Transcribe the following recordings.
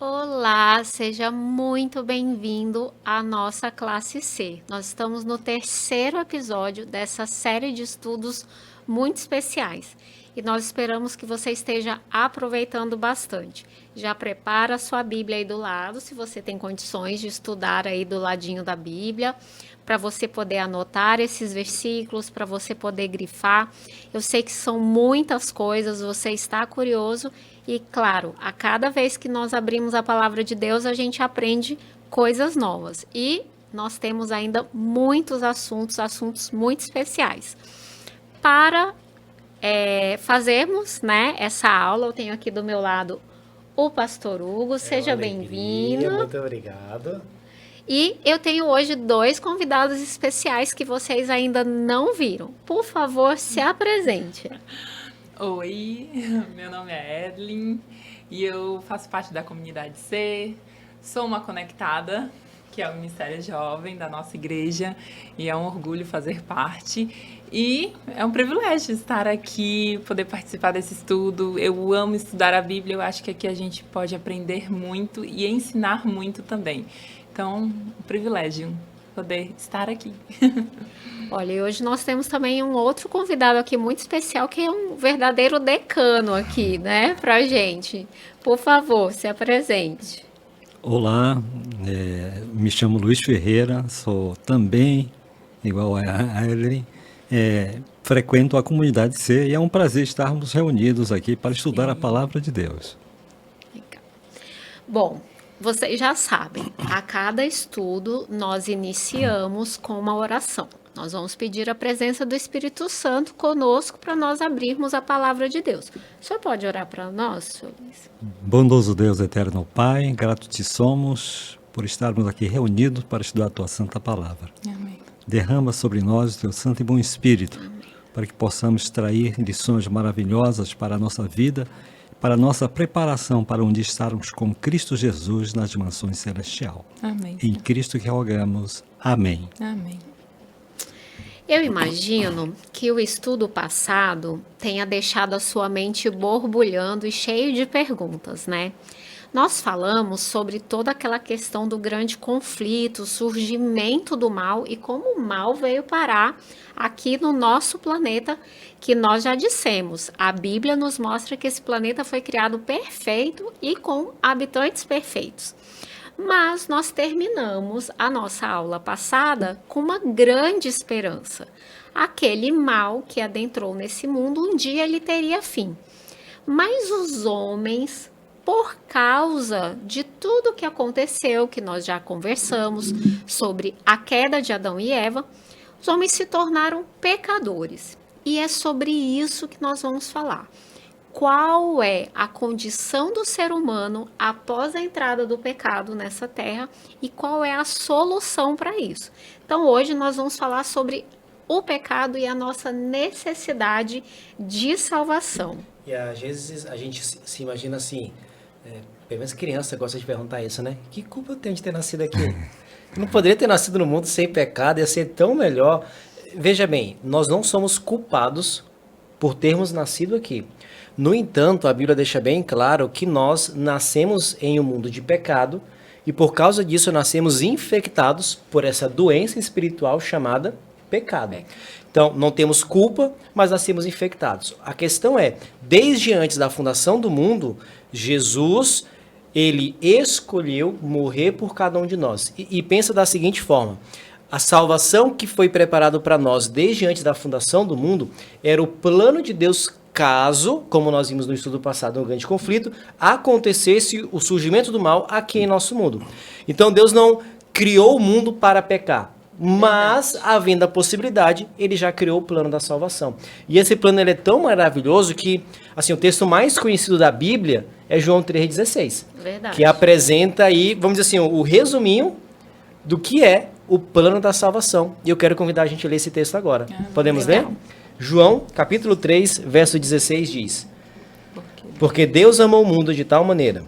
Olá, seja muito bem-vindo à nossa classe C. Nós estamos no terceiro episódio dessa série de estudos muito especiais e nós esperamos que você esteja aproveitando bastante. Já prepara a sua Bíblia aí do lado, se você tem condições de estudar aí do ladinho da Bíblia, para você poder anotar esses versículos, para você poder grifar. Eu sei que são muitas coisas, você está curioso e, claro, a cada vez que nós abrimos a palavra de Deus, a gente aprende coisas novas. E nós temos ainda muitos assuntos muito especiais. Para fazermos, né, essa aula, eu tenho aqui do meu lado o pastor Hugo, seja bem-vindo. Muito obrigado. E eu tenho hoje dois convidados especiais que vocês ainda não viram. Por favor, se apresente. Oi, meu nome é Edlin e eu faço parte da comunidade C, sou uma conectada, que é o Ministério Jovem da nossa igreja, e é um orgulho fazer parte. E é um privilégio estar aqui, poder participar desse estudo. Eu amo estudar a Bíblia, eu acho que aqui a gente pode aprender muito e ensinar muito também. Então, um privilégio poder estar aqui. Olha, e hoje nós temos também um outro convidado aqui muito especial, que é um verdadeiro decano aqui, né, pra gente. Por favor, se apresente. Olá, me chamo Luiz Ferreira, sou também, igual a Evelyn, frequento a comunidade C e é um prazer estarmos reunidos aqui para estudar a palavra de Deus. Legal. Bom, vocês já sabem, a cada estudo nós iniciamos com uma oração. Nós vamos pedir a presença do Espírito Santo conosco para nós abrirmos a palavra de Deus. O senhor pode orar para nós, senhor Luiz? Bondoso Deus eterno Pai, grato te somos por estarmos aqui reunidos para estudar a tua santa palavra. Amém. Derrama sobre nós o teu santo e bom Espírito, para que possamos extrair lições maravilhosas para a nossa vida, para a nossa preparação para um dia estarmos com Cristo Jesus nas dimensões celestial. Amém. Em Cristo que rogamos. Amém. Amém. Eu imagino que o estudo passado tenha deixado a sua mente borbulhando e cheio de perguntas, né? Nós falamos sobre toda aquela questão do grande conflito, o surgimento do mal e como o mal veio parar aqui no nosso planeta, que nós já dissemos. A Bíblia nos mostra que esse planeta foi criado perfeito e com habitantes perfeitos. Mas nós terminamos a nossa aula passada com uma grande esperança. Aquele mal que adentrou nesse mundo, um dia ele teria fim. Mas os homens, por causa de tudo que aconteceu, que nós já conversamos sobre a queda de Adão e Eva, os homens se tornaram pecadores. E é sobre isso que nós vamos falar. Qual é a condição do ser humano após a entrada do pecado nessa terra e qual é a solução para isso. Então, hoje nós vamos falar sobre o pecado e a nossa necessidade de salvação. E às vezes a gente se imagina assim, pelo menos criança gosta de perguntar isso, né? Que culpa eu tenho de ter nascido aqui? Eu não poderia ter nascido no mundo sem pecado, ia ser tão melhor. Veja bem, nós não somos culpados por termos nascido aqui. No entanto, a Bíblia deixa bem claro que nós nascemos em um mundo de pecado e por causa disso nascemos infectados por essa doença espiritual chamada pecado. Então, não temos culpa, mas nascemos infectados. A questão é, desde antes da fundação do mundo, Jesus, ele escolheu morrer por cada um de nós. E pensa da seguinte forma, a salvação que foi preparada para nós desde antes da fundação do mundo era o plano de Deus caso, como nós vimos no estudo passado, um grande conflito, acontecesse o surgimento do mal aqui em nosso mundo. Então Deus não criou o mundo para pecar, mas, havendo a possibilidade, ele já criou o plano da salvação. E esse plano ele é tão maravilhoso que, assim, o texto mais conhecido da Bíblia é João 3,16. Verdade. Que apresenta aí, vamos dizer assim, o resuminho do que é o plano da salvação. E eu quero convidar a gente a ler esse texto agora. Podemos ler? João, capítulo 3, verso 16 diz: Porque Deus amou o mundo de tal maneira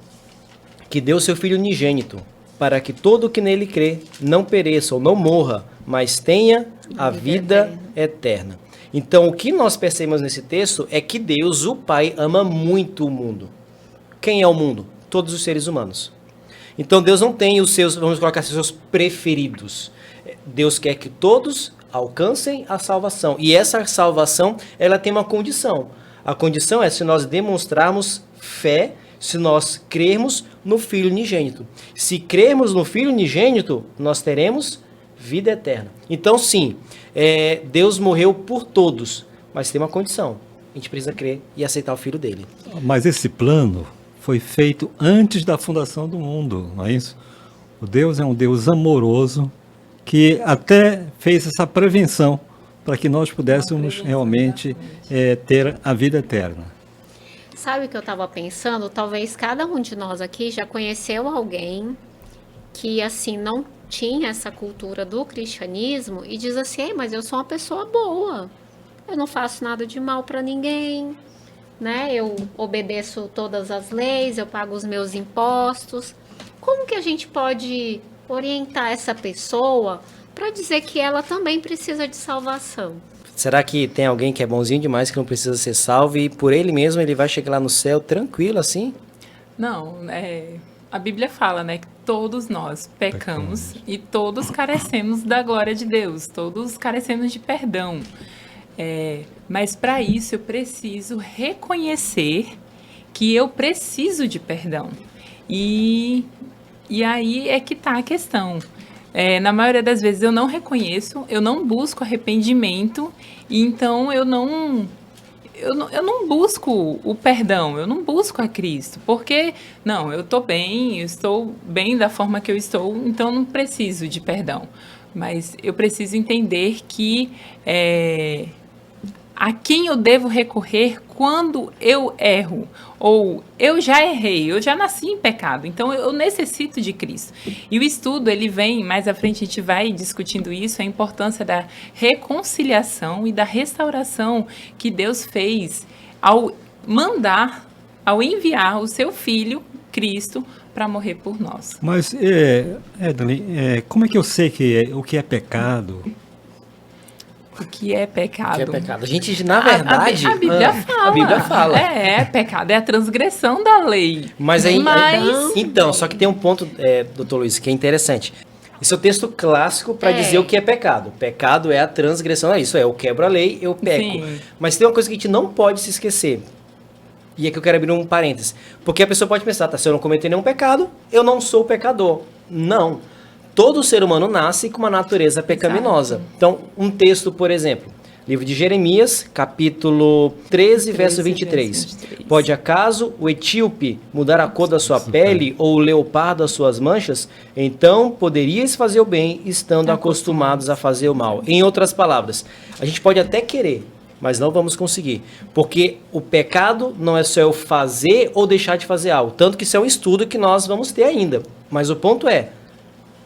que deu seu Filho unigênito, para que todo o que nele crê não pereça ou não morra, mas tenha a vida eterna. Então, o que nós percebemos nesse texto é que Deus, o Pai, ama muito o mundo. Quem é o mundo? Todos os seres humanos. Então Deus não tem os seus, vamos colocar assim, os seus preferidos. Deus quer que todos alcancem a salvação. E essa salvação, ela tem uma condição. A condição é se nós demonstrarmos fé, se nós crermos no Filho unigênito. Se crermos no Filho unigênito, nós teremos vida eterna. Então, sim, Deus morreu por todos, mas tem uma condição. A gente precisa crer e aceitar o Filho dele. Mas esse plano foi feito antes da fundação do mundo, não é isso? O Deus é um Deus amoroso que até fez essa prevenção para que nós pudéssemos realmente ter a vida eterna. Sabe o que eu estava pensando? Talvez cada um de nós aqui já conheceu alguém que, assim, não tinha essa cultura do cristianismo e diz assim, "Ei, mas eu sou uma pessoa boa, eu não faço nada de mal para ninguém, né? Eu obedeço todas as leis, eu pago os meus impostos." Como que a gente pode orientar essa pessoa para dizer que ela também precisa de salvação? Será que tem alguém que é bonzinho demais, que não precisa ser salvo e por ele mesmo ele vai chegar lá no céu tranquilo assim? Não, a Bíblia fala, né, que todos nós pecamos e todos carecemos da glória de Deus, todos carecemos de perdão. Mas para isso eu preciso reconhecer que eu preciso de perdão. E aí é que está a questão. Na maioria das vezes eu não reconheço, eu não busco arrependimento, e então eu não busco o perdão, eu não busco a Cristo, porque, não, eu estou bem da forma que eu estou, então eu não preciso de perdão. Mas eu preciso entender que a quem eu devo recorrer quando eu erro, ou eu já errei, eu já nasci em pecado, então eu necessito de Cristo. E o estudo, ele vem, mais à frente a gente vai discutindo isso, a importância da reconciliação e da restauração que Deus fez ao enviar o seu Filho, Cristo, para morrer por nós. Mas, Edley, como é que eu sei o que é pecado? O que é pecado? O que é pecado? A gente, na verdade... A Bíblia fala. A Bíblia fala. Pecado é a transgressão da lei. Mas então, só que tem um ponto, doutor Luiz, que é interessante. Esse é o texto clássico para dizer o que é pecado. Pecado é a transgressão, isso eu quebro a lei, eu peco. Sim. Mas tem uma coisa que a gente não pode se esquecer. E aqui eu quero abrir um parênteses. Porque a pessoa pode pensar, se eu não cometer nenhum pecado, eu não sou pecador. Não. Todo ser humano nasce com uma natureza pecaminosa. Exato. Então, um texto, por exemplo, livro de Jeremias, capítulo 13, verso 23. Pode acaso o etíope mudar a cor da sua pele ou o leopardo as suas manchas? Então, poderíeis fazer o bem estando acostumados a fazer o mal. Em outras palavras, a gente pode até querer, mas não vamos conseguir. Porque o pecado não é só eu fazer ou deixar de fazer algo. Tanto que isso é um estudo que nós vamos ter ainda. Mas o ponto é,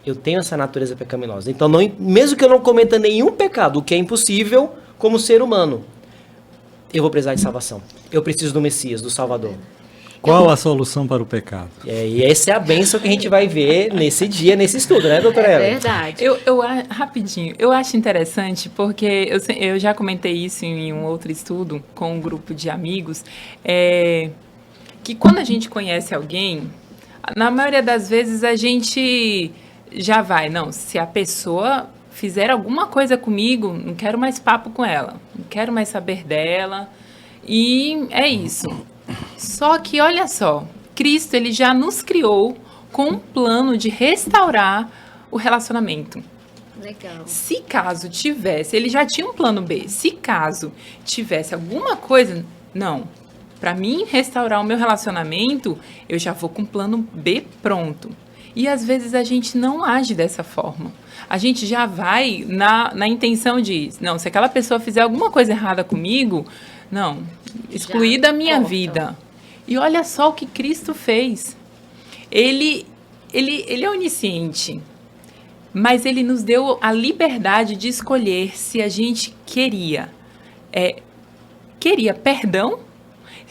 eu tenho essa natureza pecaminosa. Então, mesmo que eu não cometa nenhum pecado, o que é impossível como ser humano, eu vou precisar de salvação. Eu preciso do Messias, do Salvador. Qual a solução para o pecado? E essa é a bênção que a gente vai ver nesse dia, nesse estudo, né, doutora Ellen? É verdade. Rapidinho, eu acho interessante, porque eu já comentei isso em um outro estudo com um grupo de amigos, que quando a gente conhece alguém, na maioria das vezes a gente já vai, não, se a pessoa fizer alguma coisa comigo, não quero mais papo com ela, não quero mais saber dela, e é isso. Só que, olha só, Cristo, ele já nos criou com um plano de restaurar o relacionamento. Legal. Se caso tivesse, ele já tinha um plano B, se caso tivesse alguma coisa, não, para mim restaurar o meu relacionamento, eu já vou com o plano B pronto. E às vezes a gente não age dessa forma. A gente já vai na intenção de, não, se aquela pessoa fizer alguma coisa errada comigo, não, excluir da minha vida. E olha só o que Cristo fez. Ele é onisciente, mas ele nos deu a liberdade de escolher se a gente queria perdão,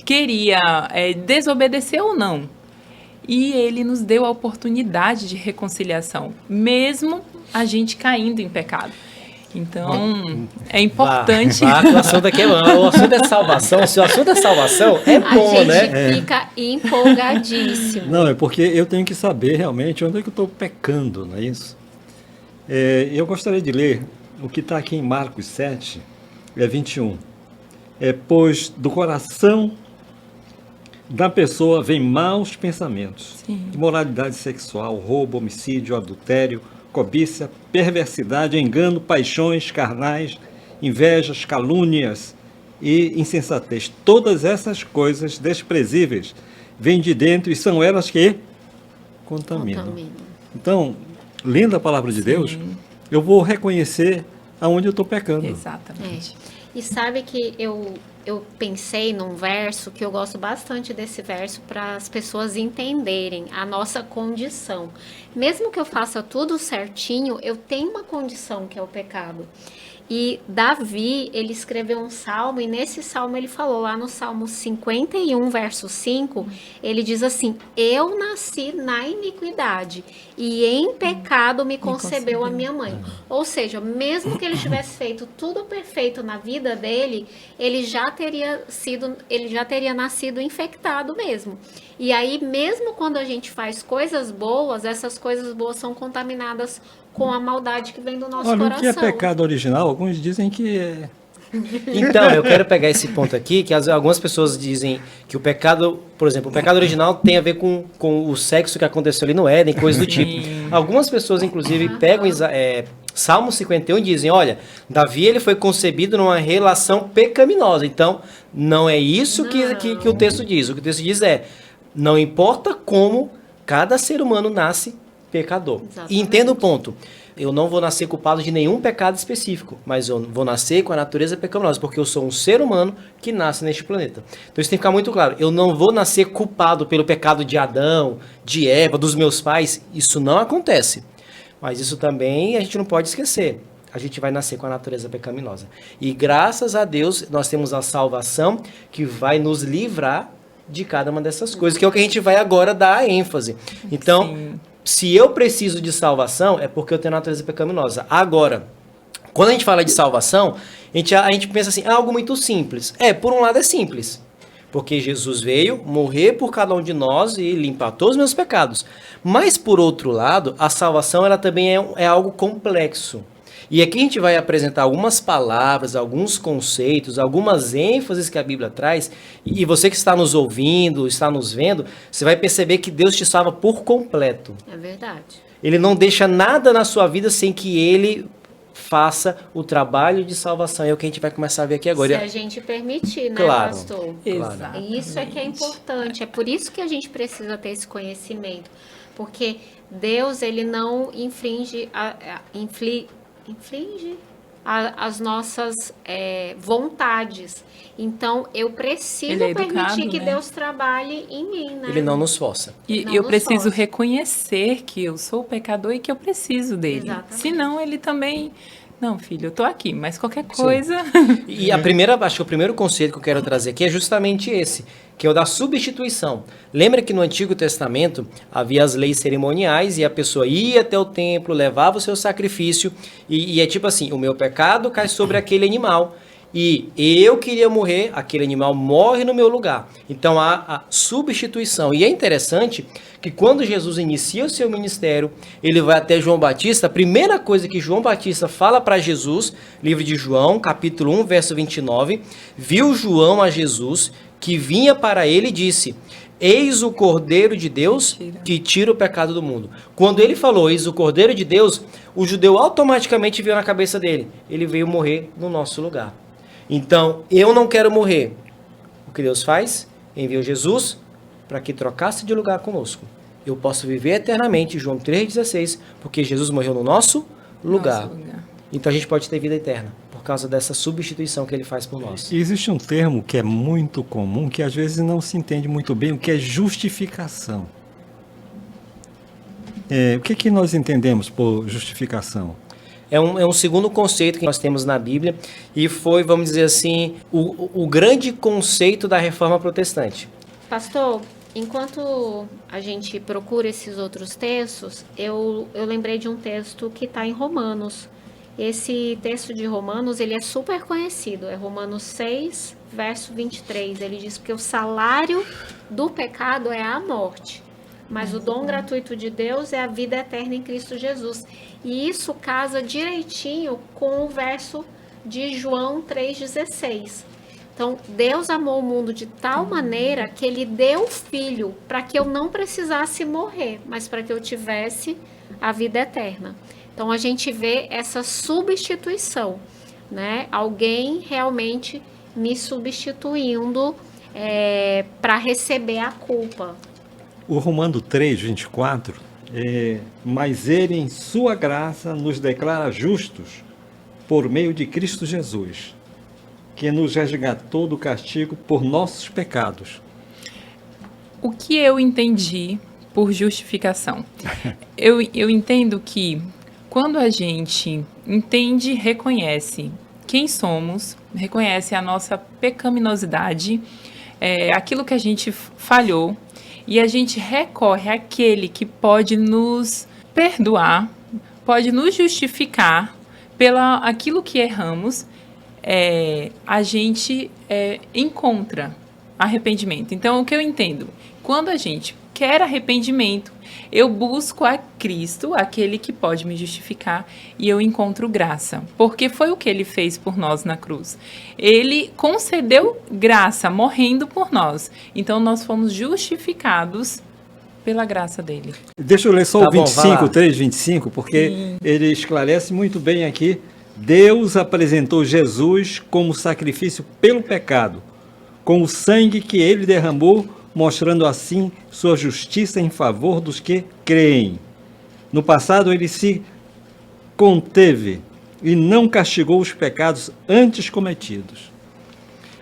queria desobedecer ou não. E ele nos deu a oportunidade de reconciliação, mesmo a gente caindo em pecado. Então, é importante. Vá, que o assunto aqui é bom. O assunto é salvação. Se o assunto é salvação, é bom, A gente né? fica empolgadíssimo. Não, é porque eu tenho que saber realmente onde é que eu estou pecando, não é isso? Eu gostaria de ler o que está aqui em Marcos 7, 21. Pois do coração da pessoa vem maus pensamentos, Sim. imoralidade sexual, roubo, homicídio, adultério, cobiça, perversidade, engano, paixões carnais, invejas, calúnias e insensatez. Todas essas coisas desprezíveis vêm de dentro e são elas que contaminam. Contamina. Então, lendo a palavra de Deus, eu vou reconhecer aonde eu estou pecando. Exatamente. E sabe que eu pensei num verso que eu gosto bastante desse verso para as pessoas entenderem a nossa condição. Mesmo que eu faça tudo certinho, eu tenho uma condição que é o pecado. E Davi, ele escreveu um salmo e nesse salmo ele falou lá no Salmo 51, verso 5, ele diz assim: eu nasci na iniquidade e em pecado me concebeu a minha mãe. Ou seja, mesmo que ele tivesse feito tudo perfeito na vida dele, ele já teria nascido infectado mesmo. E aí, mesmo quando a gente faz coisas boas, essas coisas boas são contaminadas com a maldade que vem do nosso Olha, coração. o que é pecado original, alguns dizem que é... Então, eu quero pegar esse ponto aqui, que algumas pessoas dizem que o pecado, por exemplo, o pecado original tem a ver com o sexo que aconteceu ali no Éden, coisa do tipo. Algumas pessoas, inclusive, pegam Salmo 51 e dizem, olha, Davi ele foi concebido numa relação pecaminosa. Então, não é isso que o texto diz. O que o texto diz é, não importa como cada ser humano nasce pecador. Exatamente. E entenda o ponto. Eu não vou nascer culpado de nenhum pecado específico, mas eu vou nascer com a natureza pecaminosa, porque eu sou um ser humano que nasce neste planeta. Então isso tem que ficar muito claro. Eu não vou nascer culpado pelo pecado de Adão, de Eva, dos meus pais. Isso não acontece. Mas isso também a gente não pode esquecer. A gente vai nascer com a natureza pecaminosa. E graças a Deus nós temos a salvação que vai nos livrar de cada uma dessas coisas, que é o que a gente vai agora dar ênfase. Então... Sim. Se eu preciso de salvação, é porque eu tenho natureza pecaminosa. Agora, quando a gente fala de salvação, a gente pensa assim, algo muito simples. Por um lado é simples. Porque Jesus veio morrer por cada um de nós e limpar todos os meus pecados. Mas, por outro lado, a salvação ela também é algo complexo. E aqui a gente vai apresentar algumas palavras, alguns conceitos, algumas ênfases que a Bíblia traz. E você que está nos ouvindo, está nos vendo, você vai perceber que Deus te salva por completo. É verdade. Ele não deixa nada na sua vida sem que Ele faça o trabalho de salvação. É o que a gente vai começar a ver aqui agora. Se a gente permitir, né, Claro. pastor? Exato. Isso é que é importante. É por isso que a gente precisa ter esse conhecimento. Porque Deus, ele não infringe as nossas vontades. Então, eu preciso Ele é educado, permitir que né? Deus trabalhe em mim, né? Ele não nos força. E Não eu nos preciso força. reconhecer que eu sou pecador e que eu preciso dele. Exatamente. Senão ele também... Não, filho, eu tô aqui, mas qualquer coisa... E acho que o primeiro conceito que eu quero trazer aqui é justamente esse, que é o da substituição. Lembra que no Antigo Testamento havia as leis cerimoniais e a pessoa ia até o templo, levava o seu sacrifício e é tipo assim, o meu pecado cai sobre aquele animal e eu queria morrer, aquele animal morre no meu lugar. Então há a substituição. E é interessante que quando Jesus inicia o seu ministério, ele vai até João Batista, a primeira coisa que João Batista fala para Jesus, livro de João, capítulo 1, verso 29, viu João a Jesus, que vinha para ele e disse, eis o Cordeiro de Deus que tira o pecado do mundo. Quando ele falou, eis o Cordeiro de Deus, o judeu automaticamente veio na cabeça dele, ele veio morrer no nosso lugar. Então, eu não quero morrer. O que Deus faz? Enviou Jesus para que trocasse de lugar conosco. Eu posso viver eternamente, João 3,16, porque Jesus morreu no nosso lugar. Nosso lugar. Então a gente pode ter vida eterna, por causa dessa substituição que ele faz por nós. E existe um termo que é muito comum, que às vezes não se entende muito bem, o que é justificação. O que nós entendemos por justificação? É um segundo conceito que nós temos na Bíblia e foi, vamos dizer assim, o grande conceito da Reforma Protestante. Pastor, enquanto a gente procura esses outros textos, eu lembrei de um texto que está em Romanos, Esse texto de Romanos, ele é super conhecido, é Romanos 6, verso 23. Ele diz que o salário do pecado é a morte, mas o dom gratuito de Deus é a vida eterna em Cristo Jesus. E isso casa direitinho com o verso de João 3,16. Então, Deus amou o mundo de tal maneira que ele deu o Filho para que eu não precisasse morrer, mas para que eu tivesse a vida eterna. Então, a gente vê essa substituição, né? Alguém realmente me substituindo para receber a culpa. O Romano 3, 24, mas ele em sua graça nos declara justos por meio de Cristo Jesus, que nos resgatou do castigo por nossos pecados. O que eu entendi por justificação? Eu entendo que quando a gente entende, reconhece quem somos, reconhece a nossa pecaminosidade, aquilo que a gente falhou, e a gente recorre àquele que pode nos perdoar, pode nos justificar pela aquilo que erramos, a gente encontra arrependimento. Então, o que eu entendo? Quando a gente quer arrependimento, eu busco a Cristo, aquele que pode me justificar, e eu encontro graça. Porque foi o que ele fez por nós na cruz. Ele concedeu graça, morrendo por nós. Então, nós fomos justificados pela graça dele. Deixa eu ler só Tá o bom, 25, 3, 25, porque ele esclarece muito bem aqui. Deus apresentou Jesus como sacrifício pelo pecado, com o sangue que ele derramou, mostrando assim sua justiça em favor dos que creem. No passado ele se conteve e não castigou os pecados antes cometidos.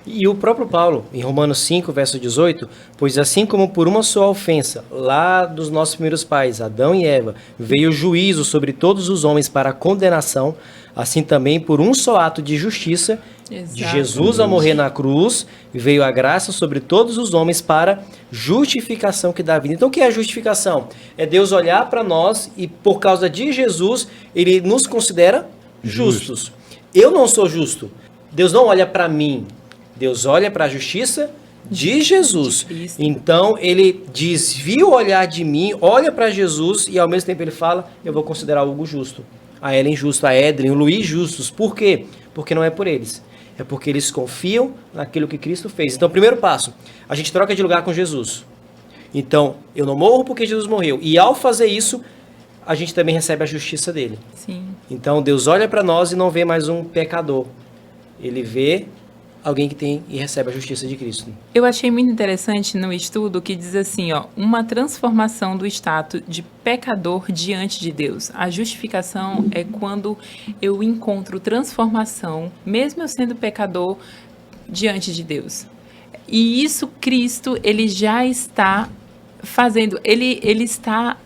E o próprio Paulo, em Romanos 5, verso 18, pois assim como por uma só ofensa, lá dos nossos primeiros pais, Adão e Eva, veio o juízo sobre todos os homens para a condenação, assim também por um só ato de justiça, de Jesus a morrer na cruz, veio a graça sobre todos os homens para justificação que dá vida. Então o que é a justificação? É Deus olhar para nós e por causa de Jesus, ele nos considera justos. Eu não sou justo. Deus não olha para mim. Deus olha para a justiça de Jesus. Então, ele desvia o olhar de mim, olha para Jesus e ao mesmo tempo ele fala, eu vou considerar algo justo. A Ellen justo, a Edlin, o Luiz justos. Por quê? Porque não é por eles. É porque eles confiam naquilo que Cristo fez. Então, primeiro passo, a gente troca de lugar com Jesus. Então, eu não morro porque Jesus morreu. E ao fazer isso, a gente também recebe a justiça dele. Sim. Então, Deus olha para nós e não vê mais um pecador. Ele vê alguém que tem e recebe a justiça de Cristo. Eu achei muito interessante no estudo que diz assim, uma transformação do status de pecador diante de Deus. A justificação é quando eu encontro transformação, mesmo eu sendo pecador, diante de Deus. E isso Cristo, ele já está fazendo, ele está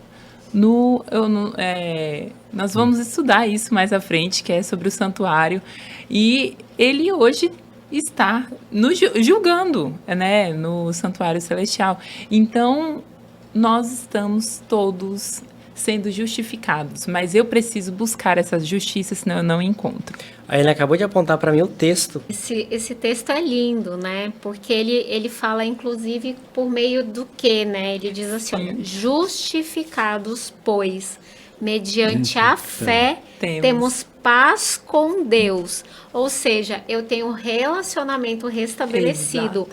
nós vamos estudar isso mais à frente, que é sobre o santuário, e ele hoje está nos julgando, né, no santuário celestial. Então, nós estamos todos sendo justificados, mas eu preciso buscar essa justiça, senão eu não encontro. Aí ele acabou de apontar para mim o texto. Esse texto é lindo, né? Porque ele fala, inclusive, por meio do quê, né? Ele diz assim, ó, justificados, pois, mediante a fé, temos paz com Deus. Ou seja, eu tenho um relacionamento restabelecido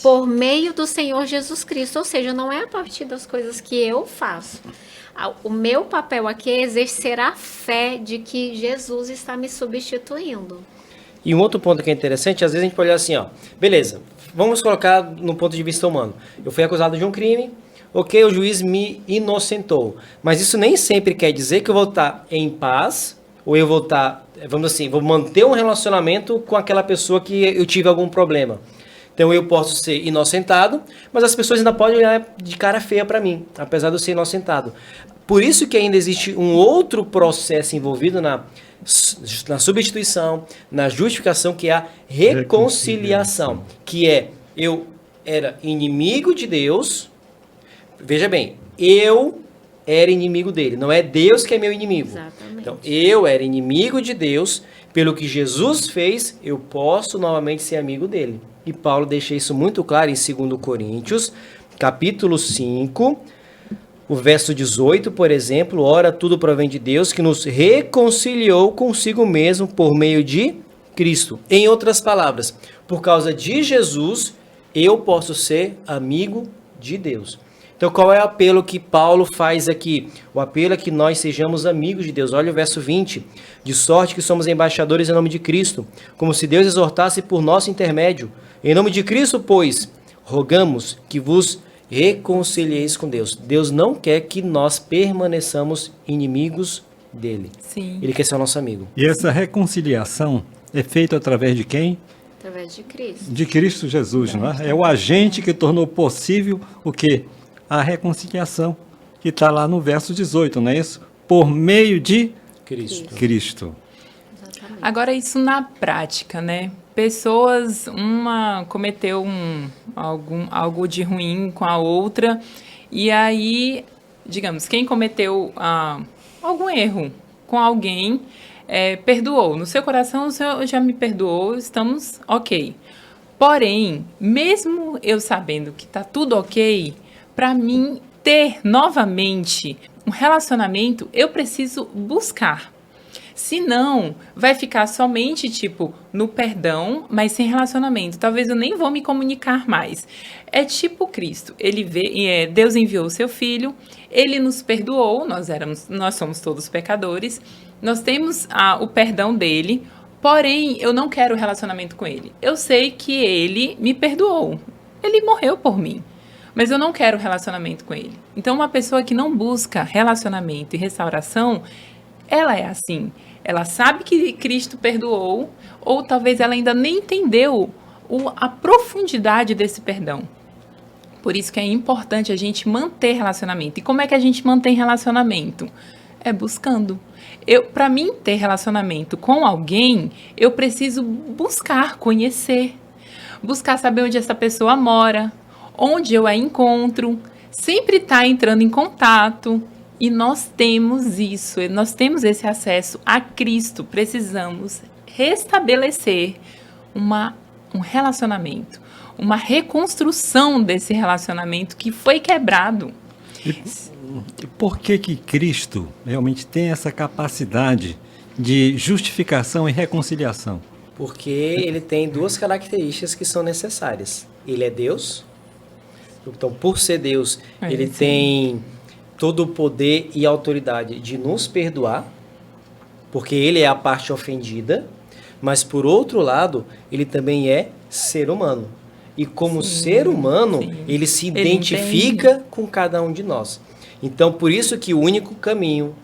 por meio do Senhor Jesus Cristo. Ou seja, não é a partir das coisas que eu faço. O meu papel aqui é exercer a fé de que Jesus está me substituindo. E um outro ponto que é interessante, às vezes a gente pode olhar assim, ó, beleza, vamos colocar no ponto de vista humano. Eu fui acusado de um crime, ok, o juiz me inocentou. Mas isso nem sempre quer dizer que eu vou estar em paz, ou eu vou estar, vamos assim, vou manter um relacionamento com aquela pessoa que eu tive algum problema. Então eu posso ser inocentado, mas as pessoas ainda podem olhar de cara feia para mim, apesar de eu ser inocentado. Por isso que ainda existe um outro processo envolvido na substituição, na justificação, que é a reconciliação. Que é, eu era inimigo de Deus, veja bem, eu era inimigo dele. Não é Deus que é meu inimigo. Exatamente. Então, eu era inimigo de Deus, pelo que Jesus fez, eu posso novamente ser amigo dele. E Paulo deixa isso muito claro em 2 Coríntios, capítulo 5, o verso 18, por exemplo, ora, tudo provém de Deus, que nos reconciliou consigo mesmo por meio de Cristo. Em outras palavras, por causa de Jesus, eu posso ser amigo de Deus. Então, qual é o apelo que Paulo faz aqui? O apelo é que nós sejamos amigos de Deus. Olha o verso 20. De sorte que somos embaixadores em nome de Cristo, como se Deus exortasse por nosso intermédio. Em nome de Cristo, pois, rogamos que vos reconcilieis com Deus. Deus não quer que nós permaneçamos inimigos dele. Sim. Ele quer ser o nosso amigo. E essa reconciliação é feita através de quem? Através de Cristo. De Cristo Jesus, não é? É o agente que tornou possível o quê? A reconciliação, que está lá no verso 18, não é isso? Por meio de Cristo. Exatamente. Agora, isso na prática, né? Pessoas, uma cometeu algo de ruim com a outra, e aí, digamos, quem cometeu algum erro com alguém, perdoou. No seu coração, o Senhor já me perdoou, estamos ok. Porém, mesmo eu sabendo que está tudo ok, para mim ter novamente um relacionamento, eu preciso buscar. Senão, vai ficar somente, tipo, no perdão, mas sem relacionamento. Talvez eu nem vou me comunicar mais. É tipo Cristo. Deus enviou o seu Filho, Ele nos perdoou, nós somos todos pecadores, nós temos o perdão dele, porém, eu não quero relacionamento com Ele. Eu sei que Ele me perdoou. Ele morreu por mim. Mas eu não quero relacionamento com Ele. Então, uma pessoa que não busca relacionamento e restauração, ela é assim. Ela sabe que Cristo perdoou, ou talvez ela ainda nem entendeu a profundidade desse perdão. Por isso que é importante a gente manter relacionamento. E como é que a gente mantém relacionamento? É buscando. Para mim ter relacionamento com alguém, eu preciso buscar, conhecer. Buscar saber onde essa pessoa mora, onde eu a encontro, sempre estar entrando em contato. E nós temos isso, nós temos esse acesso a Cristo. Precisamos restabelecer um relacionamento, uma reconstrução desse relacionamento que foi quebrado. E por que Cristo realmente tem essa capacidade de justificação e reconciliação? Porque ele tem duas características que são necessárias. Ele é Deus. Então, por ser Deus, ele tem todo o poder e autoridade de nos perdoar, porque ele é a parte ofendida, mas por outro lado, ele também é ser humano. E como ser humano, ele se identifica com cada um de nós. Então, por isso que o único caminho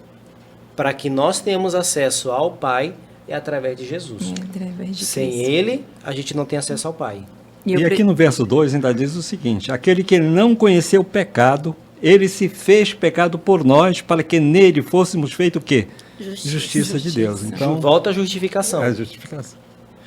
para que nós tenhamos acesso ao Pai é através de Jesus. Sem ele, a gente não tem acesso ao Pai. E aqui no verso 2 ainda diz o seguinte: aquele que não conheceu o pecado, ele se fez pecado por nós, para que nele fôssemos feito o quê? Justiça de Deus. Então, volta a justificação. É a justificação.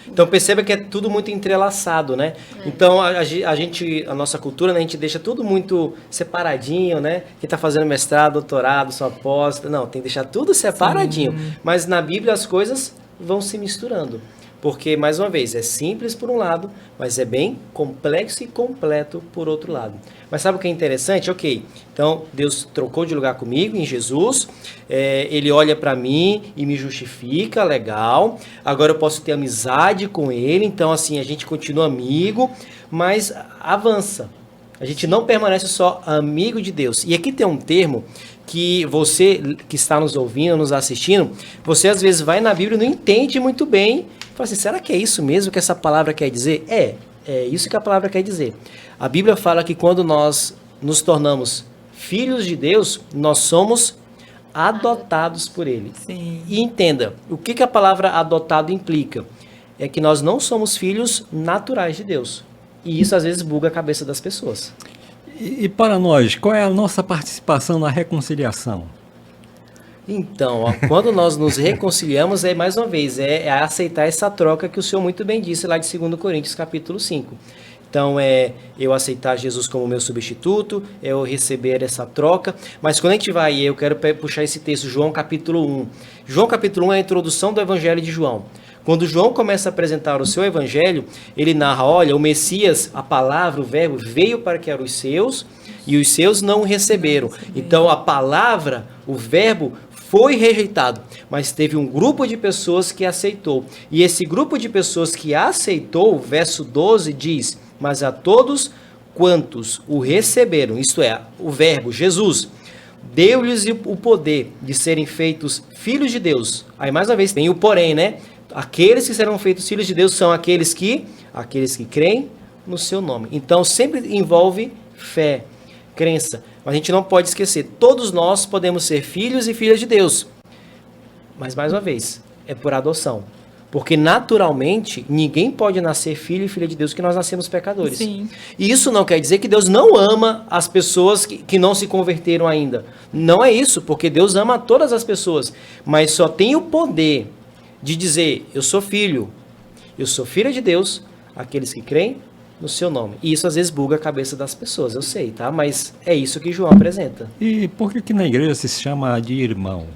Então perceba que é tudo muito entrelaçado, né? Então a nossa cultura, né, a gente deixa tudo muito separadinho, né? Quem está fazendo mestrado, doutorado, só pós, não, tem que deixar tudo separadinho. Mas na Bíblia as coisas vão se misturando. Porque, mais uma vez, é simples por um lado, mas é bem complexo e completo por outro lado. Mas sabe o que é interessante? Ok, então Deus trocou de lugar comigo em Jesus, Ele olha para mim e me justifica, legal. Agora eu posso ter amizade com Ele, então assim, a gente continua amigo, mas avança. A gente não permanece só amigo de Deus. E aqui tem um termo que você que está nos ouvindo, nos assistindo, você às vezes vai na Bíblia e não entende muito bem. Fala assim, será que é isso mesmo que essa palavra quer dizer? É isso que a palavra quer dizer. A Bíblia fala que quando nós nos tornamos filhos de Deus, nós somos adotados por Ele. Sim. E entenda, o que a palavra adotado implica? É que nós não somos filhos naturais de Deus. E isso às vezes buga a cabeça das pessoas. E para nós, qual é a nossa participação na reconciliação? Então, quando nós nos reconciliamos, mais uma vez, é aceitar essa troca que o Senhor muito bem disse lá de 2 Coríntios capítulo 5. Então, é eu aceitar Jesus como meu substituto, é eu receber essa troca. Mas quando a gente vai, eu quero puxar esse texto, João capítulo 1. João capítulo 1 é a introdução do Evangelho de João. Quando João começa a apresentar o seu Evangelho, ele narra, olha, o Messias, a palavra, o verbo, veio para que eram os seus, e os seus não o receberam. Então, a palavra, o verbo, foi rejeitado, mas teve um grupo de pessoas que aceitou. E esse grupo de pessoas que aceitou, verso 12 diz, mas a todos quantos o receberam, isto é, o verbo Jesus, deu-lhes o poder de serem feitos filhos de Deus. Aí mais uma vez tem o porém, né? Aqueles que serão feitos filhos de Deus são aqueles que creem no seu nome. Então sempre envolve fé, crença. Mas a gente não pode esquecer, todos nós podemos ser filhos e filhas de Deus. Mas, mais uma vez, é por adoção. Porque, naturalmente, ninguém pode nascer filho e filha de Deus, porque nós nascemos pecadores. Sim. E isso não quer dizer que Deus não ama as pessoas que não se converteram ainda. Não é isso, porque Deus ama todas as pessoas. Mas só tem o poder de dizer, eu sou filho, eu sou filha de Deus, aqueles que creem no seu nome. E isso às vezes buga a cabeça das pessoas, eu sei, tá? Mas é isso que João apresenta. E por que na igreja se chama de irmão?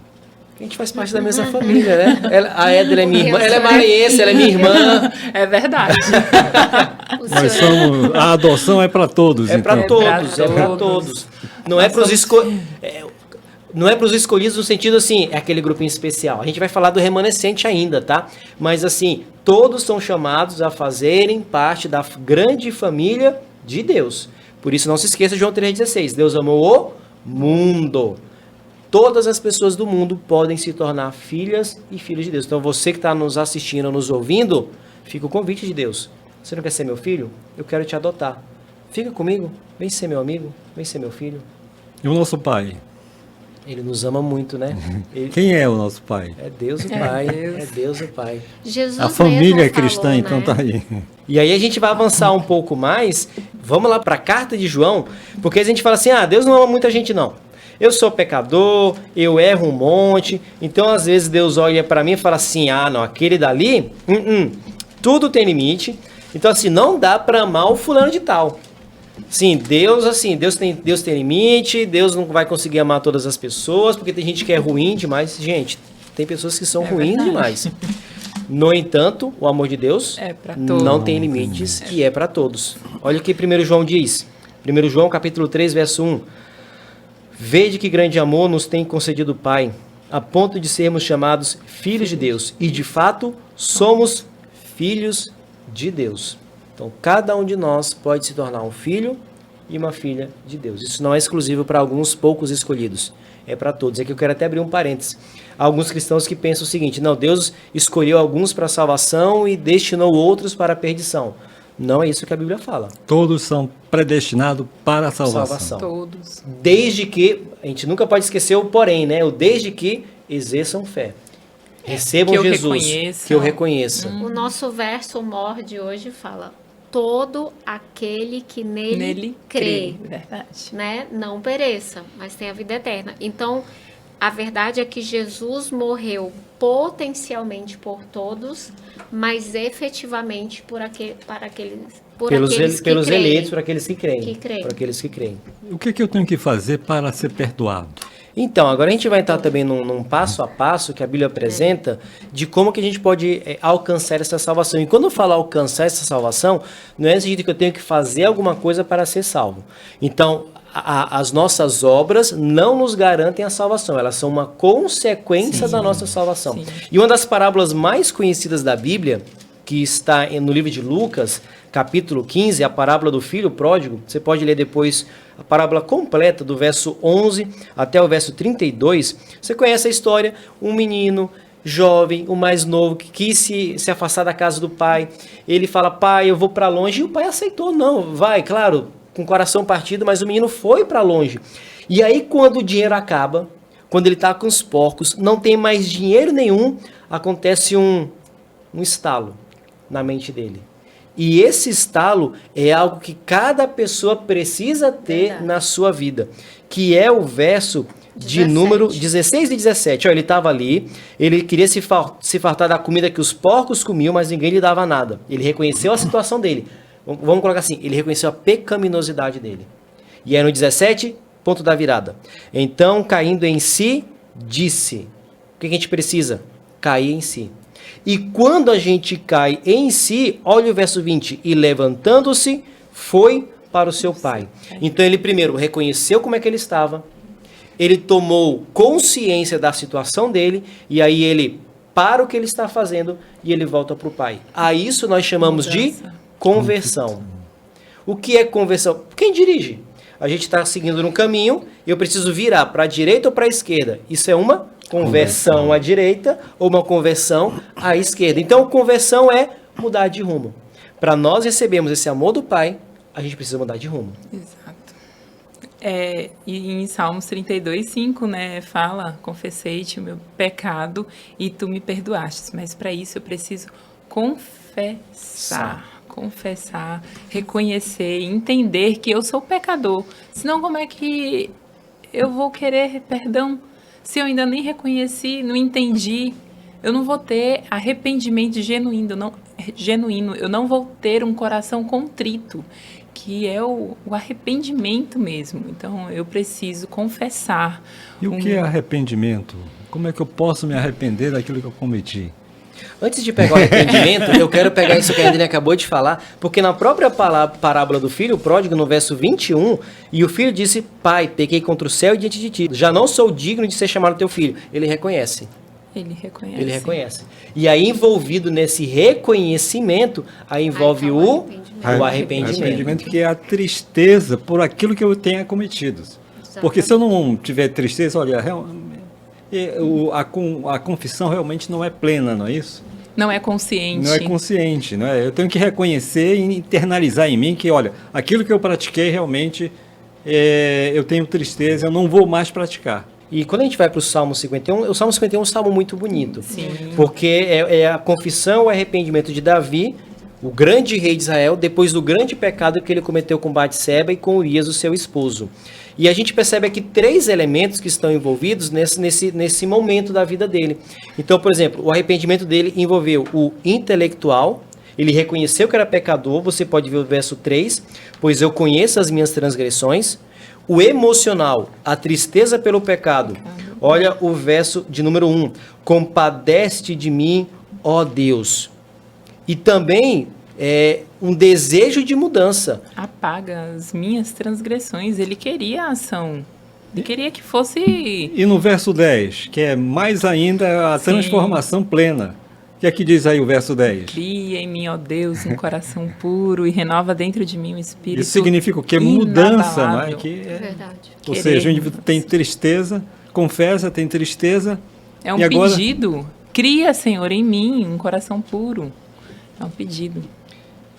A gente faz parte da mesma família, né? A Edla é minha irmã, ela é maranhense, ela é minha irmã. É verdade. Nós somos, a adoção é para todos. É para então. todos, é para todos. Não é para os não é para os escolhidos no sentido assim, é aquele grupinho especial. A gente vai falar do remanescente ainda, tá? Mas assim, todos são chamados a fazerem parte da grande família de Deus. Por isso não se esqueça de João 3,16. Deus amou o mundo. Todas as pessoas do mundo podem se tornar filhas e filhos de Deus. Então você que está nos assistindo, nos ouvindo, fica o convite de Deus. Você não quer ser meu filho? Eu quero te adotar. Fica comigo, vem ser meu amigo, vem ser meu filho. E o nosso pai? Ele nos ama muito, né? Quem é o nosso pai? É Deus o Pai, é Deus o Pai. Jesus A família mesmo é cristã, falou, então né? tá aí. E aí a gente vai avançar um pouco mais, vamos lá para a carta de João, porque a gente fala assim, Deus não ama muita gente não. Eu sou pecador, eu erro um monte, então às vezes Deus olha para mim e fala assim, não, aquele dali, tudo tem limite, então assim, não dá para amar o fulano de tal. Sim, Deus tem limite, Deus não vai conseguir amar todas as pessoas, porque tem gente que é ruim demais. Gente, tem pessoas que são ruins demais. No entanto, o amor de Deus não tem limites e é para todos. Olha o que 1 João diz. 1 João capítulo 3, verso 1. Vede que grande amor nos tem concedido o Pai, a ponto de sermos chamados filhos de Deus. E de fato, somos filhos de Deus. Então, cada um de nós pode se tornar um filho e uma filha de Deus. Isso não é exclusivo para alguns poucos escolhidos. É para todos. Aqui eu quero até abrir um parênteses. Há alguns cristãos que pensam o seguinte, não, Deus escolheu alguns para a salvação e destinou outros para a perdição. Não é isso que a Bíblia fala. Todos são predestinados para a salvação. Todos. Desde que, a gente nunca pode esquecer o porém, né? O desde que exerçam fé. Recebam que Jesus, que eu reconheça. O nosso verso mor de hoje fala, todo aquele que nele crê, Verdade. né? Não pereça, mas tenha vida eterna. Então, a verdade é que Jesus morreu potencialmente por todos, mas efetivamente para aqueles Pelos que eleitos, para aqueles que creem. Que creem. Para aqueles que creem. O que eu tenho que fazer para ser perdoado? Então, agora a gente vai entrar também num passo a passo que a Bíblia apresenta de como que a gente pode alcançar essa salvação. E quando eu falo alcançar essa salvação, não é no sentido que eu tenho que fazer alguma coisa para ser salvo. Então, as nossas obras não nos garantem a salvação, elas são uma consequência da nossa salvação. Sim. E uma das parábolas mais conhecidas da Bíblia, que está no livro de Lucas, capítulo 15, a parábola do filho pródigo, você pode ler depois a parábola completa, do verso 11 até o verso 32, você conhece a história, um menino jovem, o mais novo, que quis se afastar da casa do pai, ele fala, pai, eu vou para longe, e o pai aceitou, não, vai, claro, com o coração partido, mas o menino foi para longe. E aí quando o dinheiro acaba, quando ele está com os porcos, não tem mais dinheiro nenhum, acontece um estalo na mente dele. E esse estalo é algo que cada pessoa precisa ter na sua vida, que é o verso de número 16 e 17. Olha, ele estava ali, ele queria se fartar da comida que os porcos comiam, mas ninguém lhe dava nada. Ele reconheceu a situação dele. Vamos colocar assim, ele reconheceu a pecaminosidade dele. E aí no 17, ponto da virada. Então, caindo em si, disse. O que a gente precisa? Cair em si. E quando a gente cai em si, olha o verso 20. E levantando-se, foi para o seu pai. Então ele primeiro reconheceu como é que ele estava. Ele tomou consciência da situação dele. E aí ele para o que ele está fazendo e ele volta para o pai. A isso nós chamamos de conversão. O que é conversão? Quem dirige? A gente está seguindo no caminho e eu preciso virar para a direita ou para a esquerda. Isso é uma conversão à direita ou uma conversão à esquerda. Então, conversão é mudar de rumo. Para nós recebermos esse amor do Pai, a gente precisa mudar de rumo. Exato. E em Salmos 32:5, né, fala, confessei-te o meu pecado e tu me perdoaste. Mas para isso eu preciso confessar, reconhecer, entender que eu sou pecador. Senão como é que eu vou querer perdão? Se eu ainda nem reconheci, não entendi, eu não vou ter arrependimento genuíno, eu não vou ter um coração contrito, que é o arrependimento mesmo. Então, eu preciso confessar. E o que é arrependimento? Como é que eu posso me arrepender daquilo que eu cometi? Antes de pegar o arrependimento, eu quero pegar isso que a Adeline acabou de falar, porque na própria parábola do filho pródigo, no verso 21, e o filho disse, pai, pequei contra o céu e diante de ti, já não sou digno de ser chamado teu filho. Ele reconhece. Ele reconhece. E aí, envolvido nesse reconhecimento, aí envolve o arrependimento. Arrependimento, que é a tristeza por aquilo que eu tenha cometido. Exatamente. Porque se eu não tiver tristeza, olha, a confissão realmente não é plena, não é isso? Não é consciente. Não é consciente, não é? Eu tenho que reconhecer e internalizar em mim que, olha, aquilo que eu pratiquei realmente, eu tenho tristeza, eu não vou mais praticar. E quando a gente vai para o Salmo 51, o Salmo 51 é um salmo muito bonito. Sim. Porque é a confissão, o arrependimento de Davi, o grande rei de Israel, depois do grande pecado que ele cometeu com Batseba e com Urias, o seu esposo. E a gente percebe aqui 3 elementos que estão envolvidos nesse momento da vida dele. Então, por exemplo, o arrependimento dele envolveu o intelectual, ele reconheceu que era pecador, você pode ver o verso 3, pois eu conheço as minhas transgressões. O emocional, a tristeza pelo pecado. Olha o verso de número 1. Compadece-te de mim, ó Deus. E também um desejo de mudança. Apaga as minhas transgressões. Ele queria a ação. Ele queria que fosse... E no verso 10, que é mais ainda a transformação plena. O que é que diz aí o verso 10? Cria em mim, ó Deus, um coração puro e renova dentro de mim um espírito. Isso significa o quê? Mudança, não é? Verdade. Ou seja, o indivíduo tem tristeza, confessa, tem tristeza. É um e agora... pedido. Cria, Senhor, em mim um coração puro. É um pedido.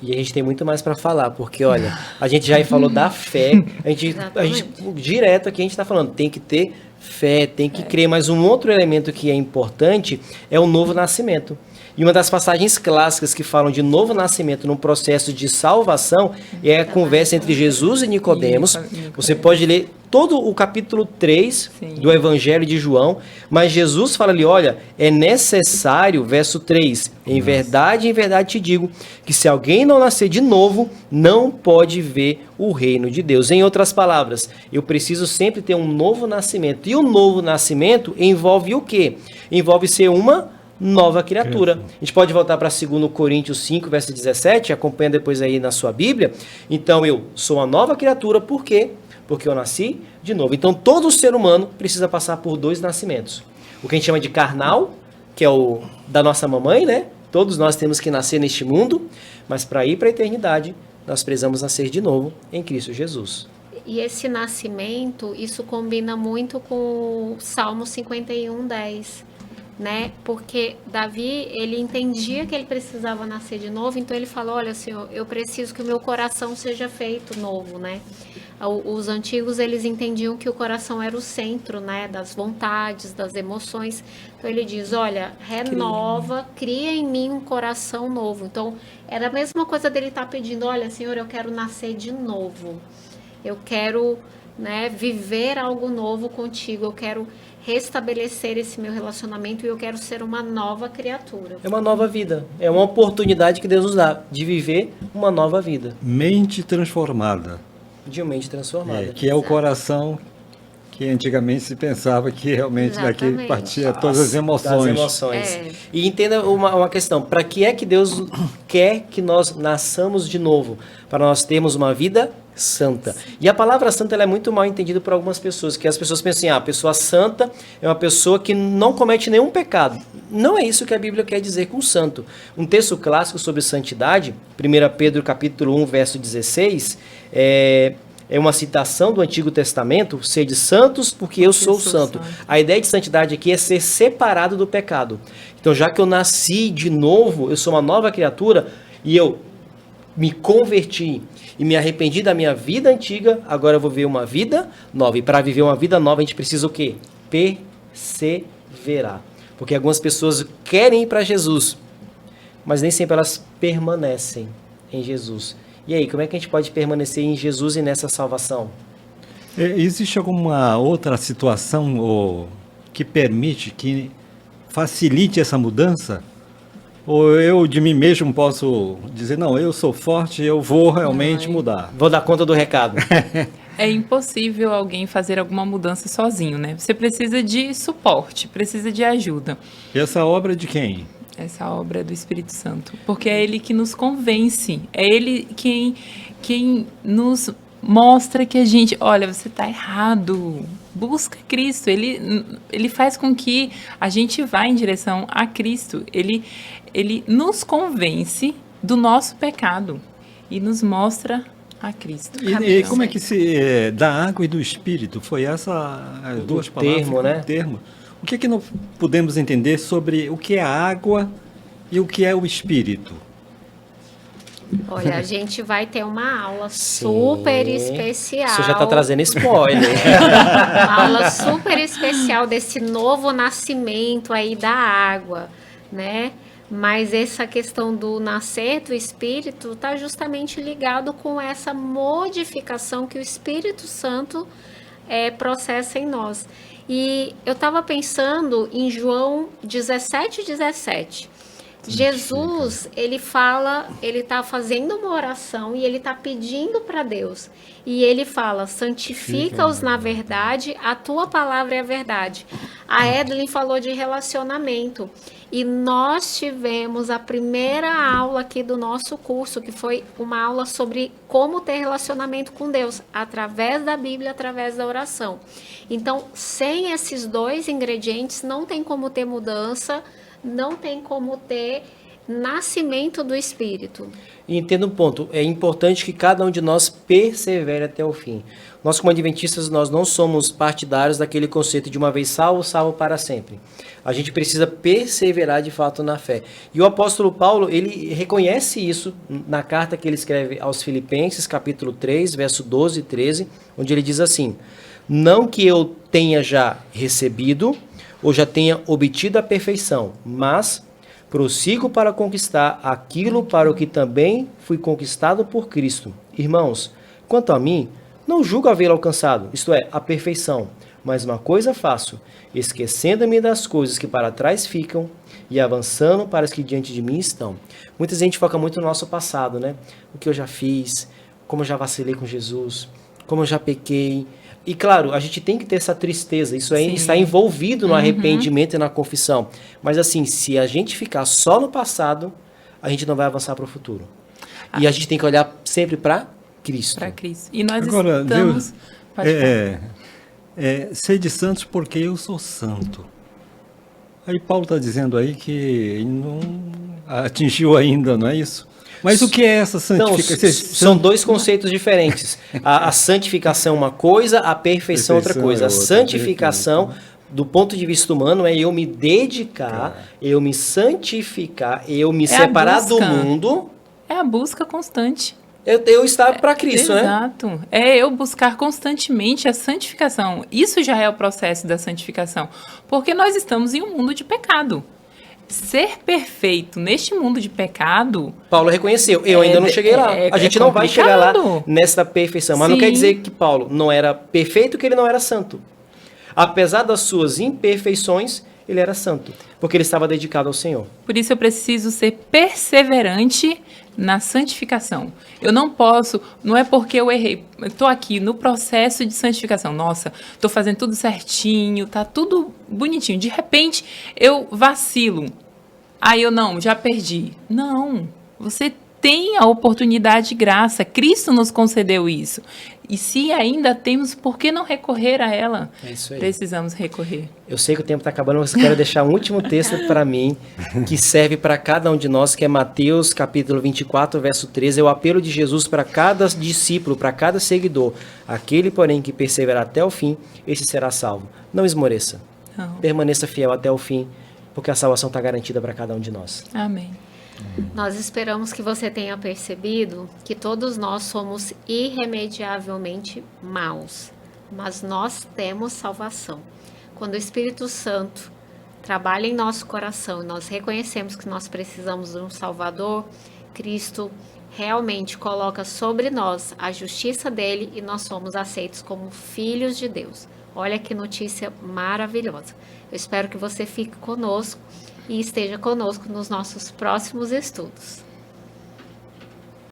E a gente tem muito mais para falar, porque, olha, a gente já falou da fé, a gente direto aqui a gente está falando, tem que ter fé, tem que crer, mas um outro elemento que é importante é o novo nascimento. E uma das passagens clássicas que falam de novo nascimento num processo de salvação é a conversa entre Jesus e Nicodemos. Você pode ler todo o capítulo 3 do Evangelho de João, mas Jesus fala ali, olha, é necessário, verso 3, em verdade te digo, que se alguém não nascer de novo, não pode ver o reino de Deus. Em outras palavras, eu preciso sempre ter um novo nascimento. E o novo nascimento envolve o quê? Envolve ser uma nova criatura. A gente pode voltar para 2 Coríntios 5, verso 17, acompanha depois aí na sua Bíblia. Então, eu sou uma nova criatura, por quê? Porque eu nasci de novo. Então, todo ser humano precisa passar por 2 nascimentos. O que a gente chama de carnal, que é o da nossa mamãe, né? Todos nós temos que nascer neste mundo, mas para ir para a eternidade, nós precisamos nascer de novo em Cristo Jesus. E esse nascimento, isso combina muito com o Salmo 51, 10. Né? Porque Davi, ele entendia que ele precisava nascer de novo, então ele falou, olha, Senhor, eu preciso que o meu coração seja feito novo, né? Os antigos, eles entendiam que o coração era o centro, né? Das vontades, das emoções. Então ele diz, olha, renova, cria em mim um coração novo. Então, era a mesma coisa dele estar pedindo, olha, Senhor, eu quero nascer de novo. Eu quero né, viver algo novo contigo, eu quero restabelecer esse meu relacionamento e eu quero ser uma nova criatura. É uma nova vida. É uma oportunidade que Deus nos dá de viver uma nova vida. Mente transformada, De uma mente transformada. que é o coração que antigamente se pensava que realmente daqui Exatamente. partia todas as emoções. Das emoções. É. E entenda uma questão. Para que é que Deus quer que nós nasçamos de novo? Para nós termos uma vida santa. E a palavra santa ela é muito mal entendida por algumas pessoas, que as pessoas pensam assim, a pessoa santa é uma pessoa que não comete nenhum pecado. Não é isso que a Bíblia quer dizer com santo. Um texto clássico sobre santidade, 1 Pedro capítulo 1, verso 16, é uma citação do Antigo Testamento, sede santos porque eu sou santo. A ideia de santidade aqui é ser separado do pecado. Então, já que eu nasci de novo, eu sou uma nova criatura e eu me converti e me arrependi da minha vida antiga, agora eu vou viver uma vida nova. E para viver uma vida nova, a gente precisa o quê? Perseverar. Porque algumas pessoas querem ir para Jesus, mas nem sempre elas permanecem em Jesus. E aí, como é que a gente pode permanecer em Jesus e nessa salvação? Existe alguma outra situação que permite, que facilite essa mudança? Ou eu de mim mesmo posso dizer, não, eu sou forte, eu vou realmente mudar? Vou dar conta do recado. É impossível alguém fazer alguma mudança sozinho, né? Você precisa de suporte, precisa de ajuda. E essa obra é de quem? Essa obra é do Espírito Santo, porque é Ele que nos convence, é Ele quem nos mostra que a gente, olha, você está errado, busca Cristo, Ele faz com que a gente vá em direção a Cristo, Ele nos convence do nosso pecado e nos mostra a Cristo. E como é que se da água e do Espírito? Foi essa as duas palavras? Termo, né? Termo. O que é que nós podemos entender sobre o que é a água e o que é o Espírito? Olha, a gente vai ter uma aula Sim. super especial. Você já está trazendo spoiler. Uma aula super especial desse novo nascimento aí da água, né? Mas essa questão do nascer do Espírito está justamente ligado com essa modificação que o Espírito Santo processa em nós. E eu estava pensando em João 17:17. Jesus, ele está fazendo uma oração e ele está pedindo para Deus. E ele fala, santifica-os na verdade, a tua palavra é a verdade. A Edlin falou de relacionamento. E nós tivemos a primeira aula aqui do nosso curso, que foi uma aula sobre como ter relacionamento com Deus, através da Bíblia, através da oração. Então, sem esses dois ingredientes, não tem como ter mudança, não tem como ter nascimento do Espírito. E entenda um ponto, é importante que cada um de nós persevere até o fim. Nós, como adventistas, nós não somos partidários daquele conceito de uma vez salvo, salvo para sempre. A gente precisa perseverar de fato na fé. E o apóstolo Paulo, ele reconhece isso na carta que ele escreve aos Filipenses, capítulo 3, verso 12 e 13, onde ele diz assim, não que eu tenha já recebido ou já tenha obtido a perfeição, mas prossigo para conquistar aquilo para o que também fui conquistado por Cristo. Irmãos, quanto a mim, não julgo havê-lo alcançado, isto é, a perfeição. Mas uma coisa faço, esquecendo-me das coisas que para trás ficam e avançando para as que diante de mim estão. Muita gente foca muito no nosso passado, né? O que eu já fiz, como eu já vacilei com Jesus, como eu já pequei. E claro, a gente tem que ter essa tristeza, isso aí está envolvido no arrependimento e na confissão. Mas assim, se a gente ficar só no passado, a gente não vai avançar para o futuro. E a gente tem que olhar sempre para Cristo. Para Cristo. E nós Agora, estamos... Sede santos porque eu sou santo. Aí Paulo está dizendo aí que ele não atingiu ainda, não é isso? Mas o que é essa santificação? Então, são dois conceitos diferentes. A santificação é uma coisa, a perfeição é outra coisa. A santificação, do ponto de vista humano, é eu me dedicar, eu me santificar, eu me separar do mundo. É a busca constante. Eu estar para Cristo, né? Exato. É eu buscar constantemente a santificação. Isso já é o processo da santificação. Porque nós estamos em um mundo de pecado. ser perfeito neste mundo de pecado... Paulo reconheceu, eu ainda não cheguei lá. A gente não vai chegar lá nessa perfeição. Mas não quer dizer que Paulo não era perfeito, que ele não era santo. Apesar das suas imperfeições, ele era santo, porque ele estava dedicado ao Senhor. Por isso eu preciso ser perseverante na santificação. Eu não posso, não é porque eu errei, eu estou aqui no processo de santificação. Nossa, estou fazendo tudo certinho, tá tudo bonitinho. De repente, eu vacilo. Aí eu não, já perdi. Não, você tem a oportunidade de graça. Cristo nos concedeu isso. E se ainda temos, por que não recorrer a ela? É isso aí. Precisamos recorrer. Eu sei que o tempo está acabando, mas eu quero deixar um último texto para mim, que serve para cada um de nós, que é Mateus capítulo 24, verso 13. É o apelo de Jesus para cada discípulo, para cada seguidor. Aquele, porém, que perseverar até o fim, esse será salvo. Não esmoreça. Não. Permaneça fiel até o fim, porque a salvação está garantida para cada um de nós. Amém. Nós esperamos que você tenha percebido que todos nós somos irremediavelmente maus, mas nós temos salvação. Quando o Espírito Santo trabalha em nosso coração e nós reconhecemos que nós precisamos de um Salvador, Cristo realmente coloca sobre nós a justiça dele e nós somos aceitos como filhos de Deus. Olha que notícia maravilhosa. Eu espero que você fique conosco e esteja conosco nos nossos próximos estudos.